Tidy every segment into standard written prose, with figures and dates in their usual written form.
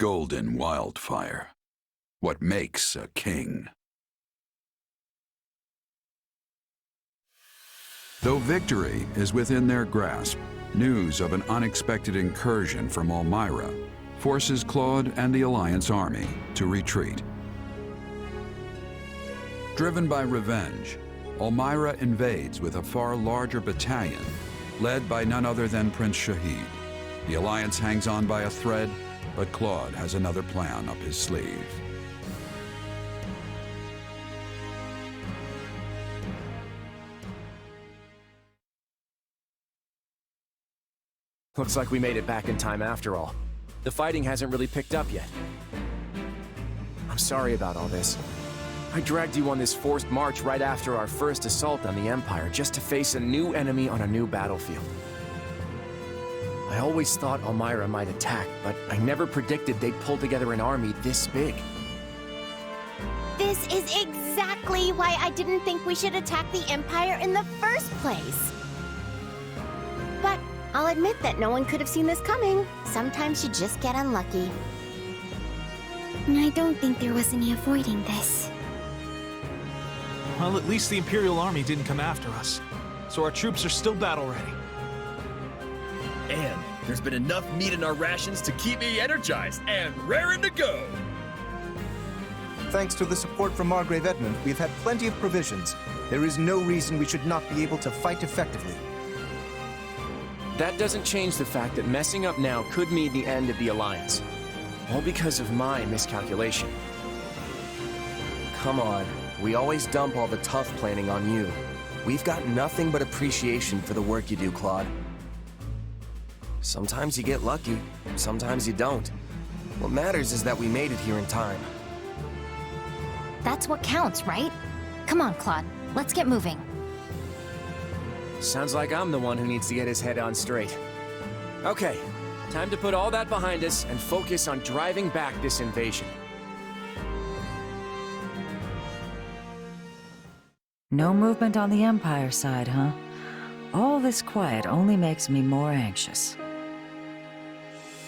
golden wildfire. What makes a king? Though victory is within their grasp, news of an unexpected incursion from Almyran forces Claude and the Alliance army to retreat. Driven by revenge, Almyran invades with a far larger battalion, led by none other than Prince Shahid. The Alliance hangs on by a thread, but Claude has another plan up his sleeve. Looks like we made it back in time after all. The fighting hasn't really picked up yet. I'm sorry about all this. I dragged you on this forced march right after our first assault on the Empire just to face a new enemy on a new battlefield. I always thought Almyran might attack, but I never predicted they'd pull together an army this big. This is exactly why I didn't think we should attack the Empire in the first place. But I'll admit that no one could have seen this coming. Sometimes you just get unlucky. I don't think there was any avoiding this. Well, at least the Imperial Army didn't come after us, so our troops are still battle-ready. And there's been enough meat in our rations to keep me energized and raring to go! Thanks to the support from Margrave Edmund, we've had plenty of provisions. There is no reason we should not be able to fight effectively. That doesn't change the fact that messing up now could mean the end of the Alliance. All because of my miscalculation. Come on, we always dump all the tough planning on you. We've got nothing but appreciation for the work you do, Claude. Sometimes you get lucky, sometimes you don't. What matters is that we made it here in time. That's what counts, right? Come on, Claude. Let's get moving. Sounds like I'm the one who needs to get his head on straight. Okay, time to put all that behind us and focus on driving back this invasion. No movement on the Empire side, huh? All this quiet only makes me more anxious.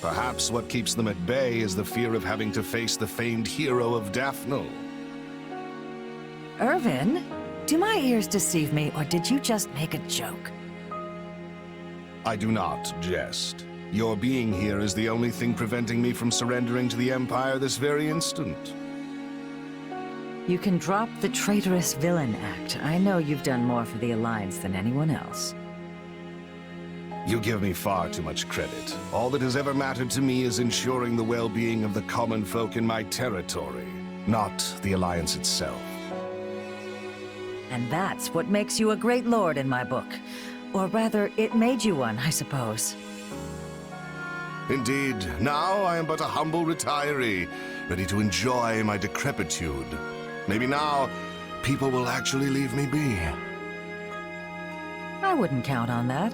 Perhaps what keeps them at bay is the fear of having to face the famed hero of Daphne. Irvin? Do my ears deceive me, or did you just make a joke? I do not jest. Your being here is the only thing preventing me from surrendering to the Empire this very instant. You can drop the traitorous villain act. I know you've done more for the Alliance than anyone else. You give me far too much credit. All that has ever mattered to me is ensuring the well-being of the common folk in my territory, not the Alliance itself. And that's what makes you a great lord in my book. Or rather, it made you one, I suppose. Indeed, now I am but a humble retiree, ready to enjoy my decrepitude. Maybe now, people will actually leave me be. I wouldn't count on that.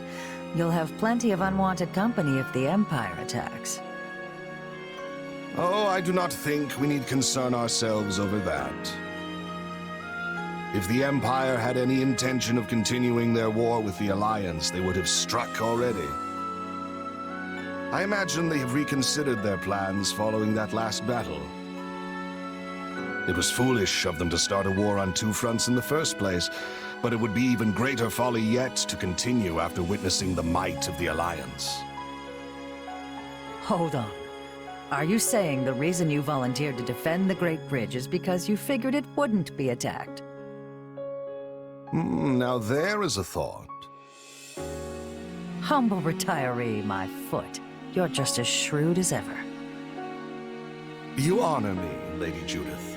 You'll have plenty of unwanted company if the Empire attacks. Oh, I do not think we need concern ourselves over that. If the Empire had any intention of continuing their war with the Alliance, they would have struck already. I imagine they have reconsidered their plans following that last battle. It was foolish of them to start a war on two fronts in the first place, but it would be even greater folly yet to continue after witnessing the might of the Alliance. Hold on. Are you saying the reason you volunteered to defend the Great Bridge is because you figured it wouldn't be attacked? Now there is a thought. Humble retiree, my foot. You're just as shrewd as ever. You honor me, Lady Judith.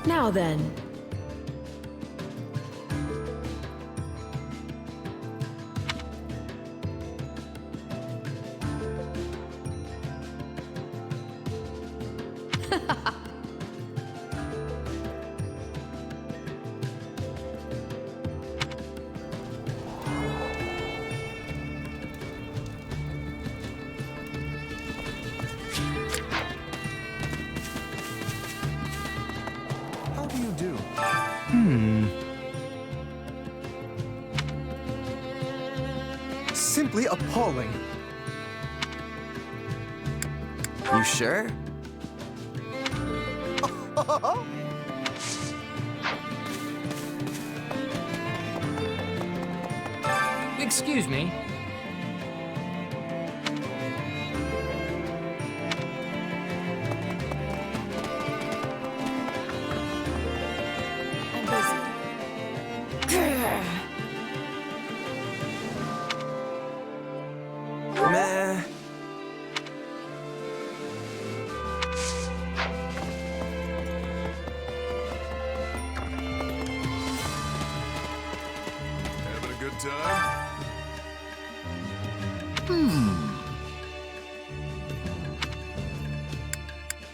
Now then. How do you do? Simply appalling. You sure? Excuse me. I'm busy. Meh. Having a good time?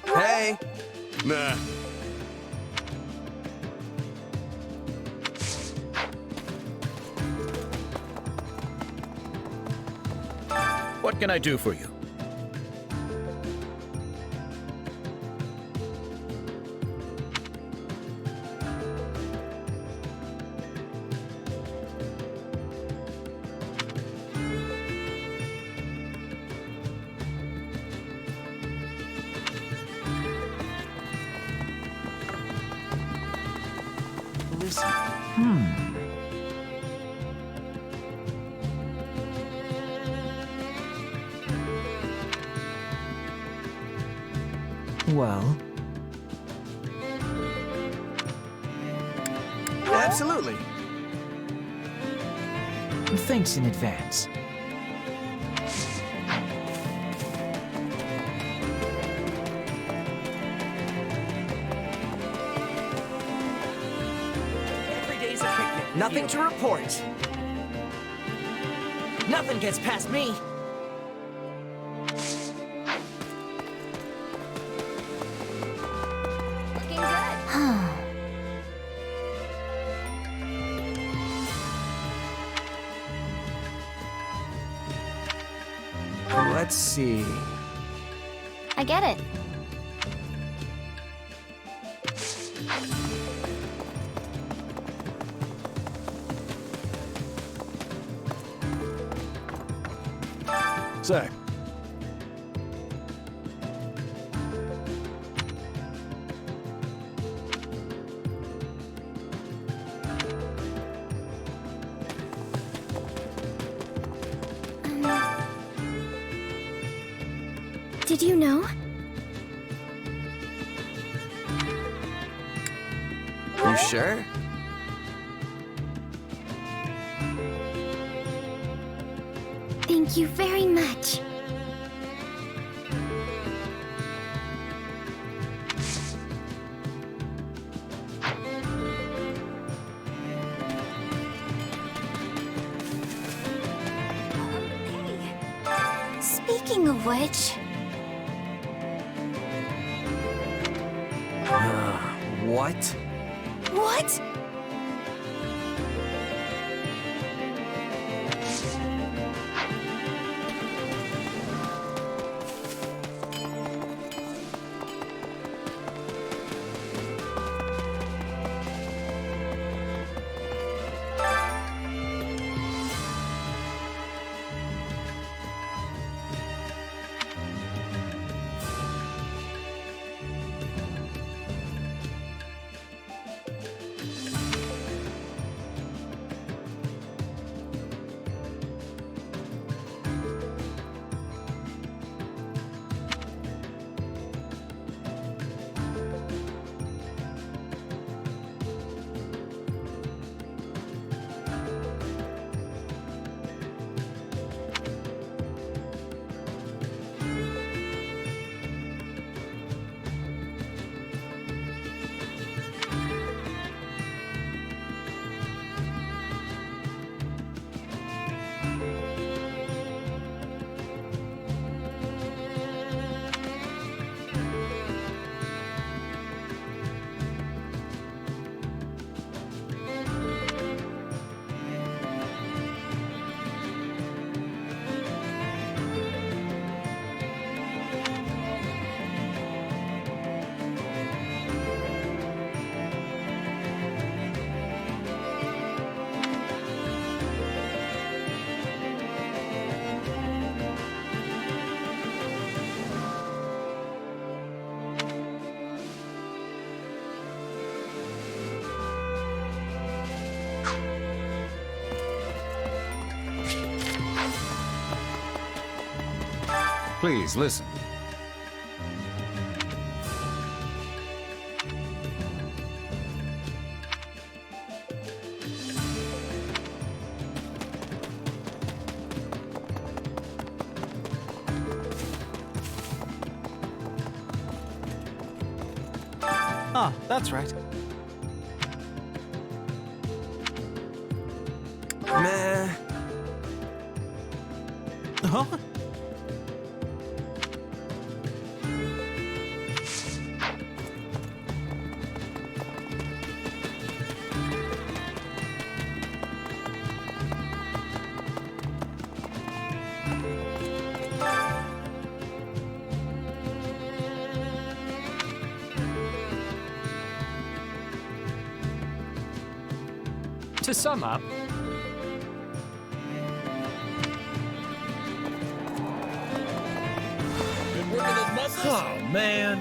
Hey! Nah. What can I do for you? Listen. Well, Absolutely. thanks in advance. Every day's a picnic. Nothing to report. Nothing gets past me. Looking good. Let's see. I get it. Say. Did you know? You sure? Thank you very much. Hey, speaking of which, What? what? Please, listen. Ah, that's right. Meh. Huh? To sum up, Been working those muscles? Oh, man.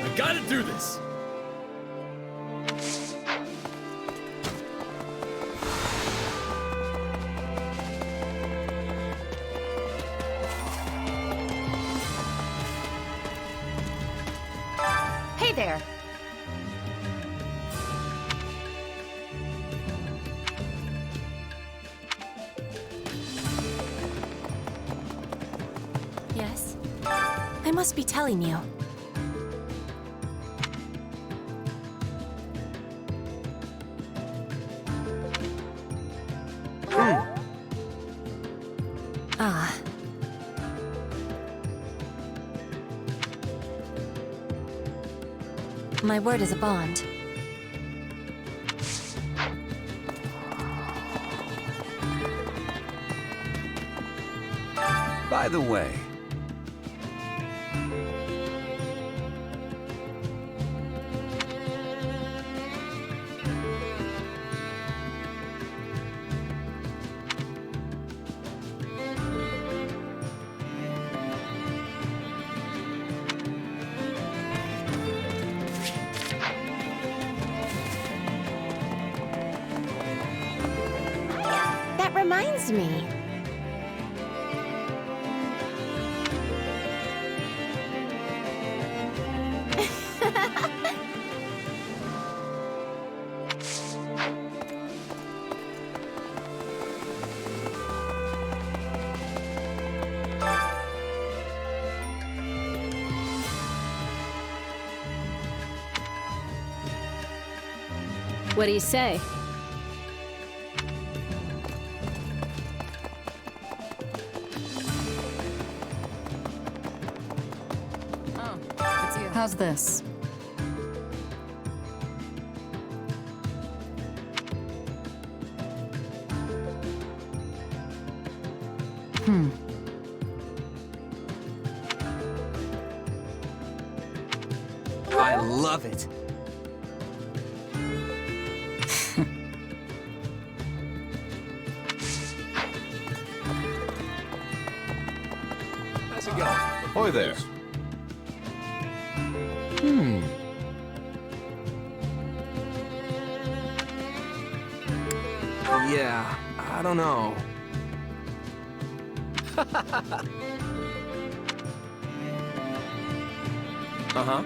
I gotta do this. Hey there. Yes? I must be telling you. Ah. My word is a bond. By the way, That reminds me. What do you say? How's this? I love it. How's it going? Ahoy there. Yeah, I don't know. Uh-huh.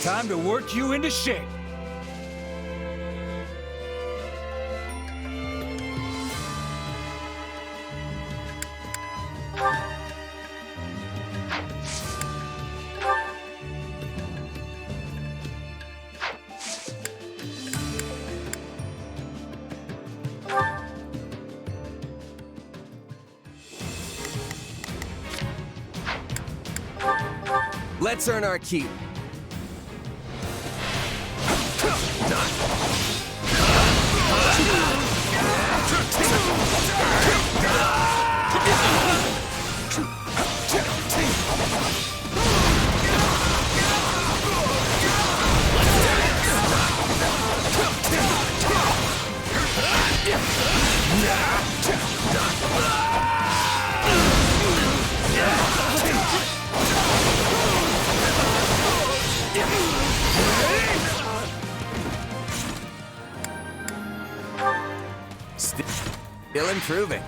Time to work you into shape. Let's earn our keep. Still improving.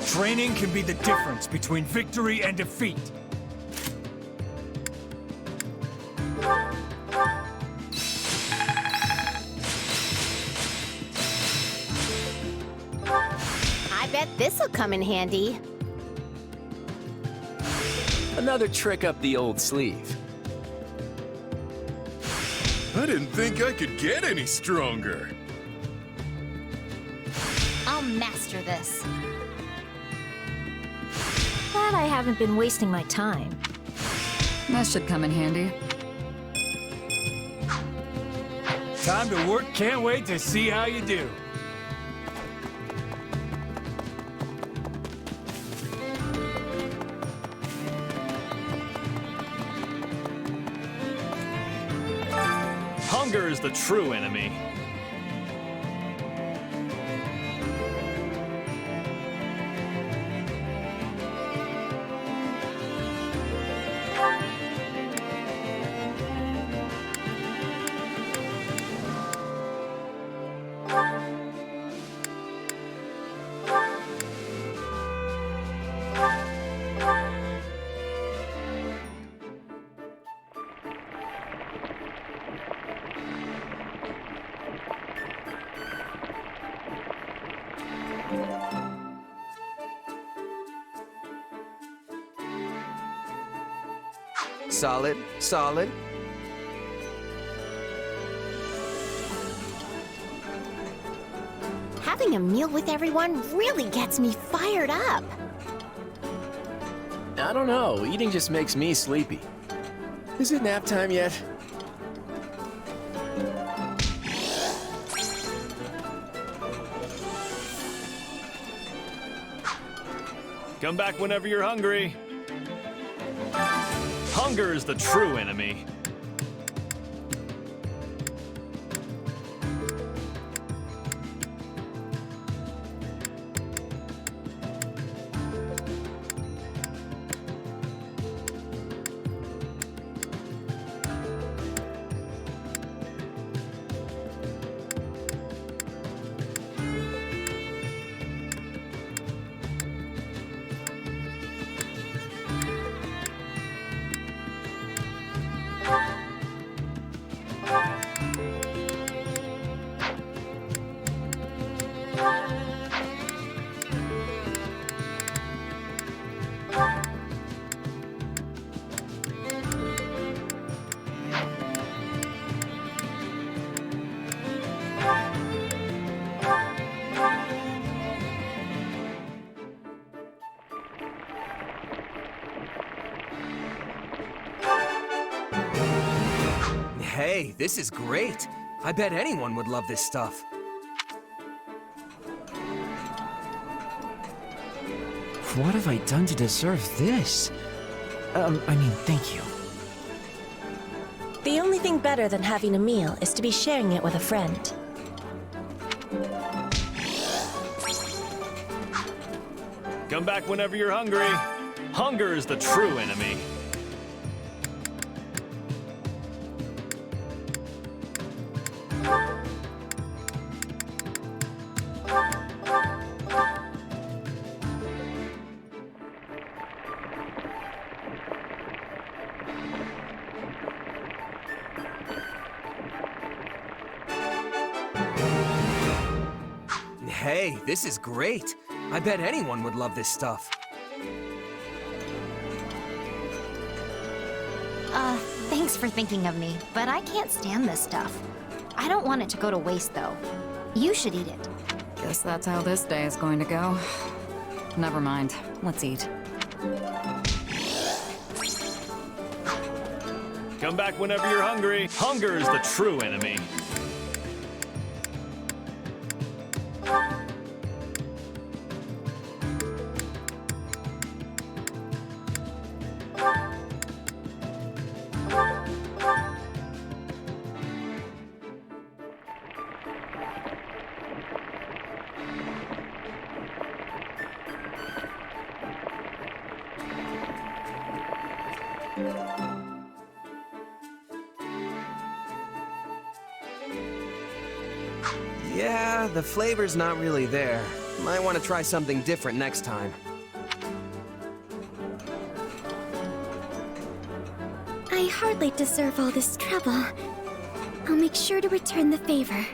Training can be the difference between victory and defeat. I bet this'll come in handy. Another trick up the old sleeve. I didn't think I could get any stronger. I'll master this. Glad I haven't been wasting my time. That should come in handy. Time to work, can't wait to see how you do. Hunger is the true enemy. Solid, solid. Having a meal with everyone really gets me fired up. I don't know, eating just makes me sleepy. Is it nap time yet? Come back whenever you're hungry. Hunger is the true enemy. Hey, this is great. I bet anyone would love this stuff. What have I done to deserve this? Thank you. The only thing better than having a meal is to be sharing it with a friend. Come back whenever you're hungry. Hunger is the true enemy. Hey, this is great. I bet anyone would love this stuff. Thanks for thinking of me, but I can't stand this stuff. I don't want it to go to waste, though. You should eat it. Guess that's how this day is going to go. Never mind. Let's eat. Come back whenever you're hungry. Hunger is the true enemy. Yeah, the flavor's not really there. Might want to try something different next time. I hardly deserve all this trouble. I'll make sure to return the favor.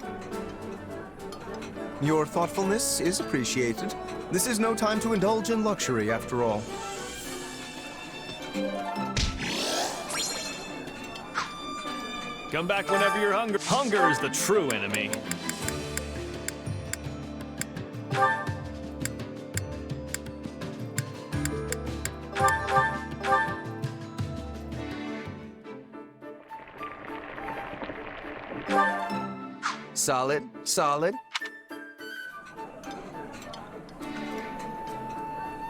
Your thoughtfulness is appreciated. This is no time to indulge in luxury, after all. Come back whenever you're hungry. Hunger is the true enemy. Solid, solid.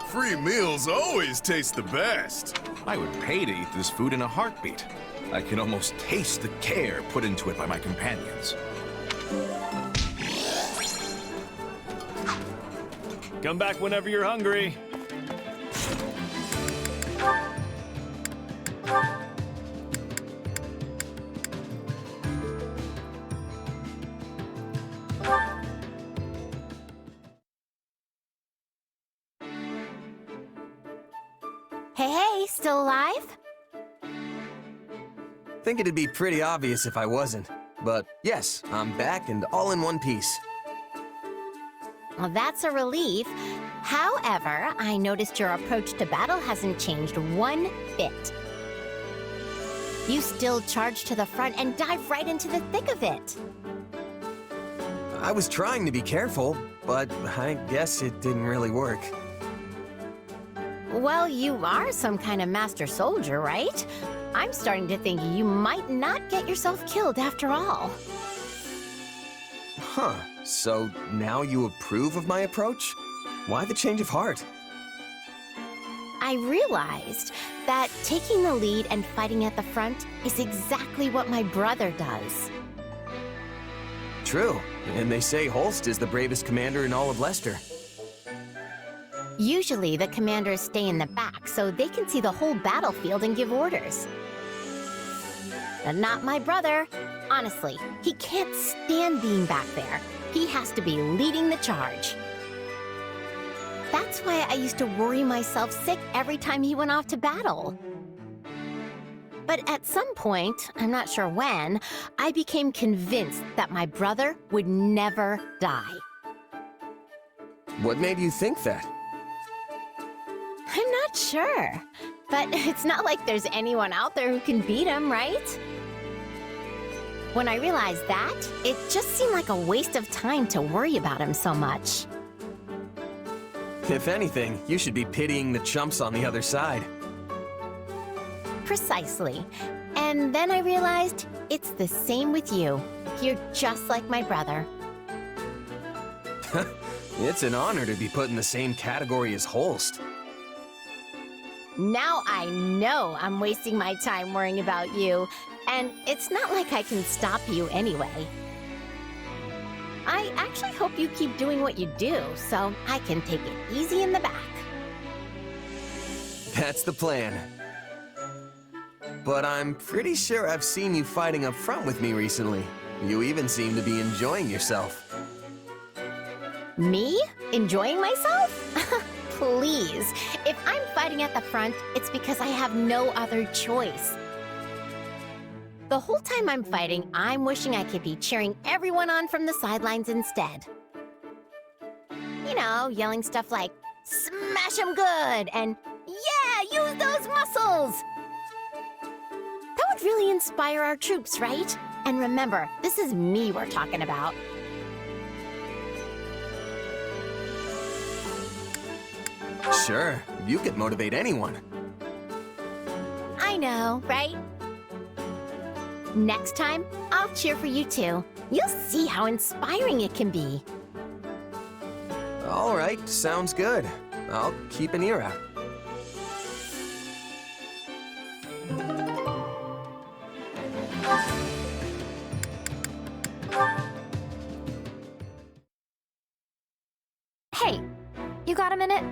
Free meals always taste the best. I would pay to eat this food in a heartbeat. I can almost taste the care put into it by my companions. Come back whenever you're hungry. Hey, still alive? Think it'd be pretty obvious if I wasn't. But yes, I'm back and all in one piece. Well, that's a relief. However, I noticed your approach to battle hasn't changed one bit. You still charge to the front and dive right into the thick of it. I was trying to be careful, but I guess it didn't really work. Well, you are some kind of master soldier, right? I'm starting to think you might not get yourself killed after all. Huh, so now you approve of my approach? Why the change of heart? I realized that taking the lead and fighting at the front is exactly what my brother does. True, and they say Holst is the bravest commander in all of Leicester. Usually, the commanders stay in the back so they can see the whole battlefield and give orders. And not my brother. Honestly, he can't stand being back there. He has to be leading the charge. That's why I used to worry myself sick every time he went off to battle. But at some point, I'm not sure when, I became convinced that my brother would never die. What made you think that? I'm not sure, but it's not like there's anyone out there who can beat him, right? When I realized that, it just seemed like a waste of time to worry about him so much. If anything, you should be pitying the chumps on the other side. Precisely. And then I realized it's the same with you. You're just like my brother. It's an honor to be put in the same category as Holst. Now I know I'm wasting my time worrying about you, and it's not like I can stop you anyway. I actually hope you keep doing what you do, so I can take it easy in the back. That's the plan. But I'm pretty sure I've seen you fighting up front with me recently. You even seem to be enjoying yourself. Me? Enjoying myself? Please. If I'm fighting at the front, it's because I have no other choice. The whole time I'm fighting, I'm wishing I could be cheering everyone on from the sidelines instead. You know, yelling stuff like, "Smash 'em good!" and "Yeah, use those muscles!" That would really inspire our troops, right? And remember, this is me we're talking about. Sure, you could motivate anyone. I know, right? Next time, I'll cheer for you too. You'll see how inspiring it can be. All right, sounds good. I'll keep an ear out. Hey, you got a minute?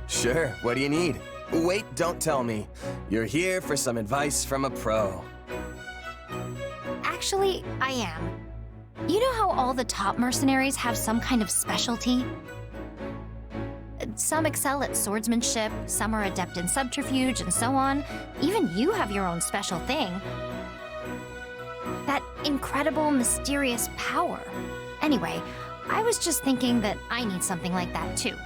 Sure, what do you need? Wait, don't tell me. You're here for some advice from a pro. Actually, I am. You know how all the top mercenaries have some kind of specialty? Some excel at swordsmanship, some are adept in subterfuge, and so on. Even you have your own special thing. That incredible, mysterious power. Anyway, I was just thinking that I need something like that too.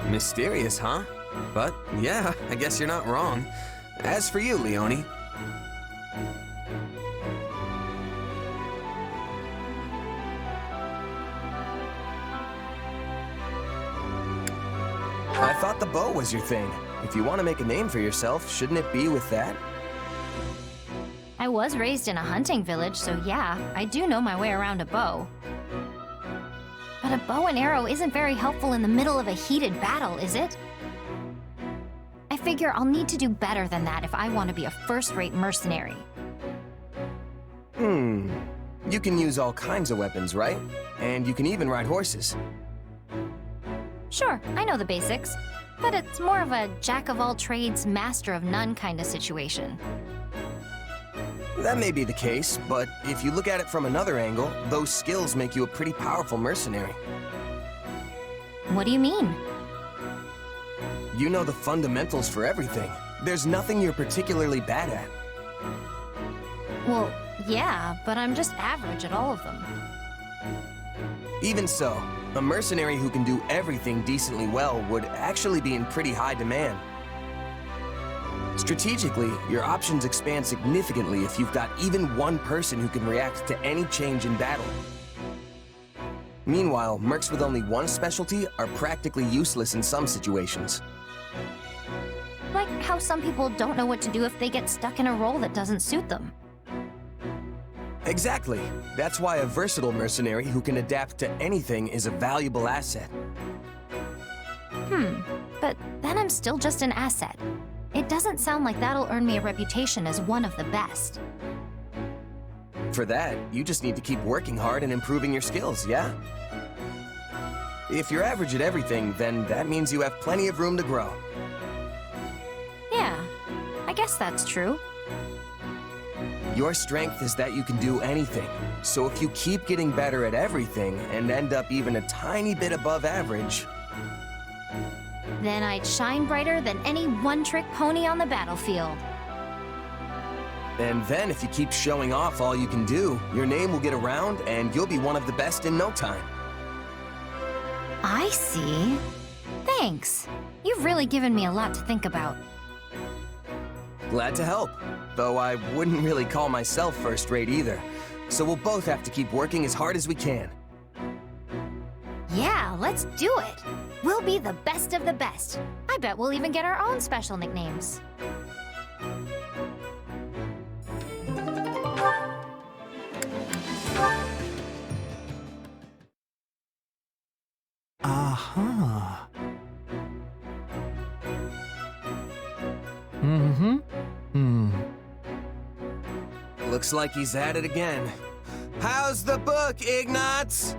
Mysterious, huh? But yeah, I guess you're not wrong. As for you, Leone, I thought the bow was your thing. If you want to make a name for yourself, shouldn't it be with that? I was raised in a hunting village, so yeah, I do know my way around a bow. But a bow and arrow isn't very helpful in the middle of a heated battle, is it? I figure I'll need to do better than that if I want to be a first-rate mercenary. You can use all kinds of weapons, right? And you can even ride horses. Sure, I know the basics, but it's more of a jack-of-all-trades, master-of-none kind of situation. That may be the case, but if you look at it from another angle, those skills make you a pretty powerful mercenary. What do you mean? You know the fundamentals for everything. There's nothing you're particularly bad at. Well, yeah, but I'm just average at all of them. Even so, a mercenary who can do everything decently well would actually be in pretty high demand. Strategically, your options expand significantly if you've got even one person who can react to any change in battle. Meanwhile, mercs with only one specialty are practically useless in some situations. Like how some people don't know what to do if they get stuck in a role that doesn't suit them. Exactly. That's why a versatile mercenary who can adapt to anything is a valuable asset. But then I'm still just an asset. It doesn't sound like that'll earn me a reputation as one of the best. For that, you just need to keep working hard and improving your skills, yeah? If you're average at everything, then that means you have plenty of room to grow. Yeah, I guess that's true. Your strength is that you can do anything. So if you keep getting better at everything and end up even a tiny bit above average, then I'd shine brighter than any one-trick pony on the battlefield. And then if you keep showing off all you can do, your name will get around and you'll be one of the best in no time. I see. Thanks. You've really given me a lot to think about. Glad to help, though I wouldn't really call myself first-rate either. So we'll both have to keep working as hard as we can. Yeah, let's do it. We'll be the best of the best. I bet we'll even get our own special nicknames. Aha. Looks like he's at it again. How's the book, Ignatz?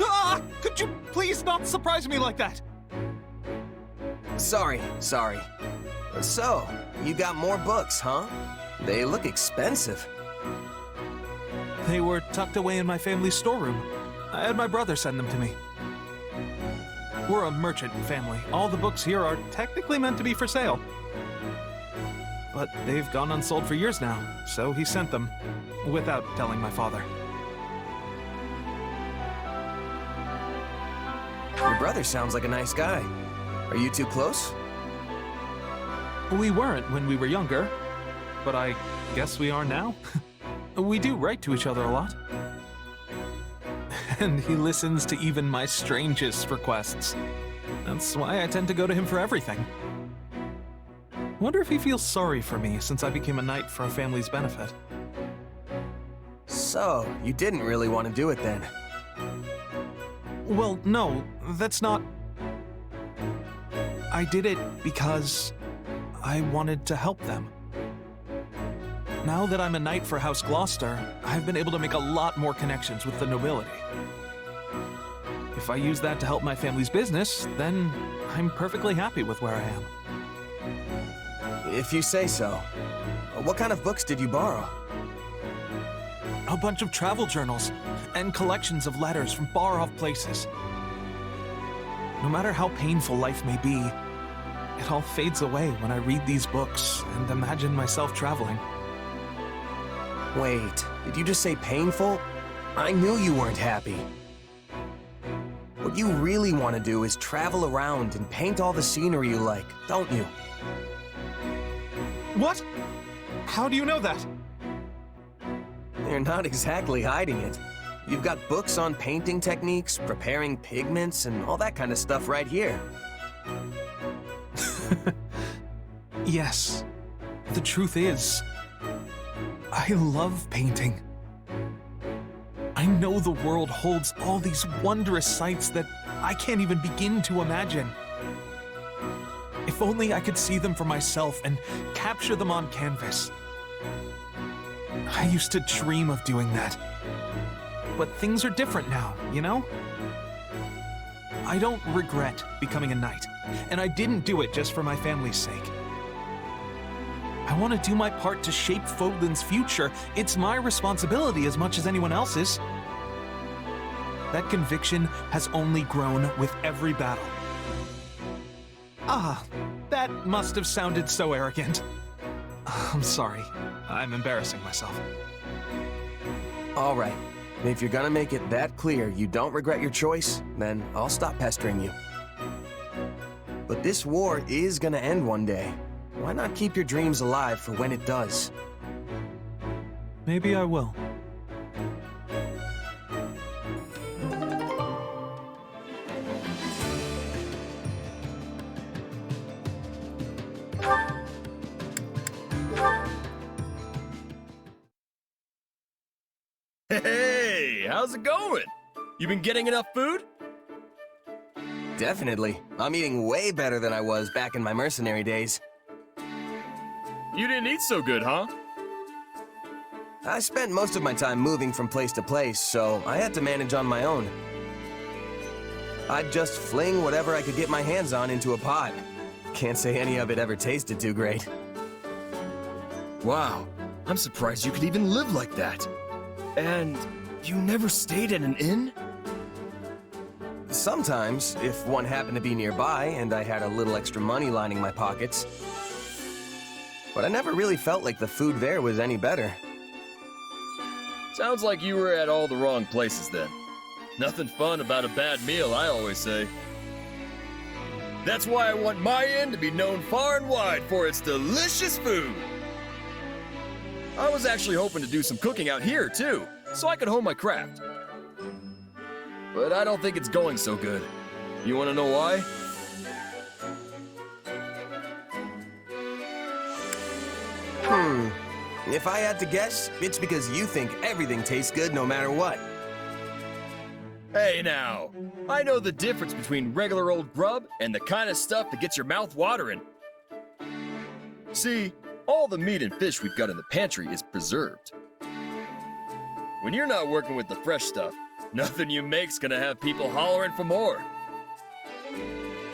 Ah! Could you please not surprise me like that? Sorry. So, you got more books, huh? They look expensive. They were tucked away in my family's storeroom. I had my brother send them to me. We're a merchant family. All the books here are technically meant to be for sale. But they've gone unsold for years now, so he sent them, without telling my father. Your brother sounds like a nice guy. Are you two close? We weren't when we were younger, but I guess we are now. We do write to each other a lot. And he listens to even my strangest requests. That's why I tend to go to him for everything. Wonder if he feels sorry for me since I became a knight for our family's benefit. So, you didn't really want to do it then? Well, no, that's not... I did it because I wanted to help them. Now that I'm a knight for House Gloucester, I've been able to make a lot more connections with the nobility. If I use that to help my family's business, then I'm perfectly happy with where I am. If you say so. What kind of books did you borrow? A bunch of travel journals and collections of letters from far-off places. No matter how painful life may be, it all fades away when I read these books and imagine myself traveling. Wait, did you just say painful? I knew you weren't happy. What you really want to do is travel around and paint all the scenery you like, don't you? What? How do you know that? You're not exactly hiding it. You've got books on painting techniques, preparing pigments, and all that kind of stuff right here. Yes. The truth is, I love painting. I know the world holds all these wondrous sights that I can't even begin to imagine. If only I could see them for myself and capture them on canvas. I used to dream of doing that. But things are different now, you know? I don't regret becoming a knight, and I didn't do it just for my family's sake. I want to do my part to shape Fodlan's future. It's my responsibility as much as anyone else's. That conviction has only grown with every battle. Ah, that must have sounded so arrogant. I'm sorry. I'm embarrassing myself. All right. If you're gonna make it that clear you don't regret your choice, then I'll stop pestering you. But this war is gonna end one day. Why not keep your dreams alive for when it does? Maybe I will. Hey, how's it going? You been getting enough food? Definitely. I'm eating way better than I was back in my mercenary days. You didn't eat so good, huh? I spent most of my time moving from place to place, so I had to manage on my own. I'd just fling whatever I could get my hands on into a pot. Can't say any of it ever tasted too great. Wow, I'm surprised you could even live like that. And you never stayed at an inn? Sometimes, if one happened to be nearby and I had a little extra money lining my pockets. But I never really felt like the food there was any better. Sounds like you were at all the wrong places then. Nothing fun about a bad meal, I always say. That's why I want my inn to be known far and wide for its delicious food. I was actually hoping to do some cooking out here too, so I could hone my craft. But I don't think it's going so good. You want to know why? If I had to guess, it's because you think everything tastes good no matter what. Hey now, I know the difference between regular old grub and the kind of stuff that gets your mouth watering. See, all the meat and fish we've got in the pantry is preserved. When you're not working with the fresh stuff, nothing you make's gonna have people hollering for more.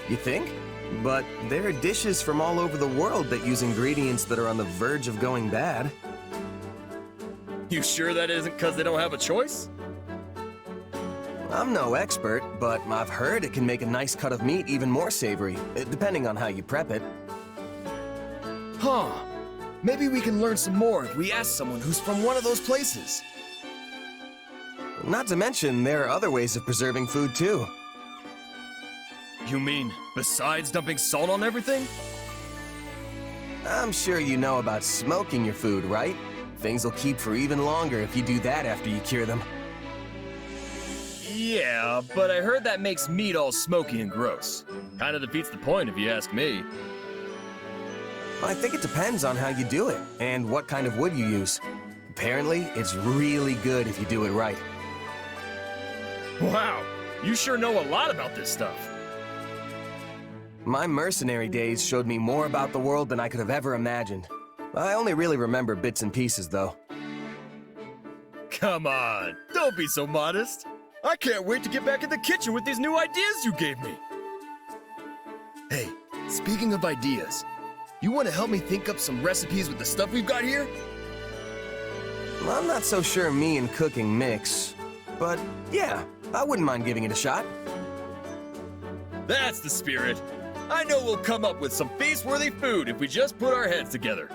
You think? But there are dishes from all over the world that use ingredients that are on the verge of going bad. You sure that isn't because they don't have a choice? I'm no expert, but I've heard it can make a nice cut of meat even more savory, depending on how you prep it. Huh. Maybe we can learn some more if we ask someone who's from one of those places. Not to mention, there are other ways of preserving food too. You mean, besides dumping salt on everything? I'm sure you know about smoking your food, right? Things will keep for even longer if you do that after you cure them. Yeah, but I heard that makes meat all smoky and gross. Kinda defeats the point if you ask me. I think it depends on how you do it, and what kind of wood you use. Apparently, it's really good if you do it right. Wow, you sure know a lot about this stuff. My mercenary days showed me more about the world than I could have ever imagined. I only really remember bits and pieces, though. Come on, don't be so modest. I can't wait to get back in the kitchen with these new ideas you gave me. Hey, speaking of ideas, you want to help me think up some recipes with the stuff we've got here? Well, I'm not so sure me and cooking mix, but yeah, I wouldn't mind giving it a shot. That's the spirit. I know we'll come up with some feast-worthy food if we just put our heads together.